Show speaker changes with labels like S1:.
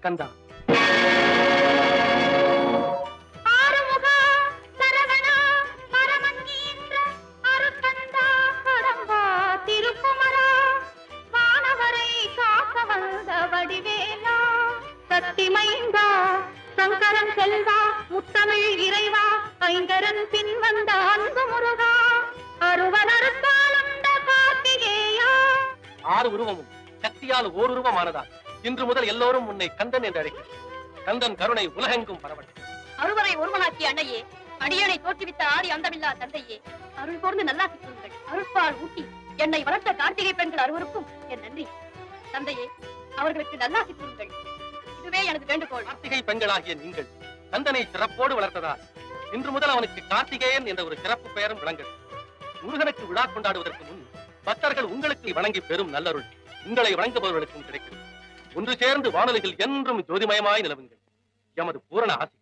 S1: கந்தா.
S2: சங்கரன் செல்வா முத்தமிழ் இறைவா ஐங்கரன் பின் வந்த அன்பு முருகா அருவனருக்காலந்த கார்த்திகேயா.
S1: 6 உருவமும் சக்தியால் ஓர் உருவமானதால் இன்று முதல் எல்லோரும் உன்னை கந்தன் என்று அழைக்கிறேன். கந்தன் கருணை உலகெங்கும் பரவட்டும்.
S2: அருவரை ஒருவனாக்கிய அன்னையே, அடியனை தோற்றுவித்த ஆதி அந்தமில்லா தந்தையே, அருள் கூர்ந்து நல்லாசி கூறுங்கள். அருள்பால் ஊட்டி என்னை வளர்த்த கார்த்திகை பெண்கள் அருவருக்கும் என் நன்றி. தந்தையே, அவர்களுக்கு நல்லாசி கூறுங்கள். இதுவே எனது வேண்டுகோள்.
S1: கார்த்திகை பெண்களாகிய நீங்கள் கந்தனை சிறப்போடு வளர்த்ததால் இன்று முதல் அவனுக்கு கார்த்திகேயன் என்ற ஒரு சிறப்பு பெயரும் விளங்குகிறது. முருகனுக்கு விழா கொண்டாடுவதற்கு முன் பக்தர்கள் உங்களுக்கு வணங்கி பெறும் நல்லருள் உங்களை வணங்குபவர்களுக்கும் கிடைக்கிறது. ஒன்று சேர்ந்து வானொலிகள் என்றும் ஜோதிமயமாய் நிலவுங்கள். எமது பூரண ஆசி.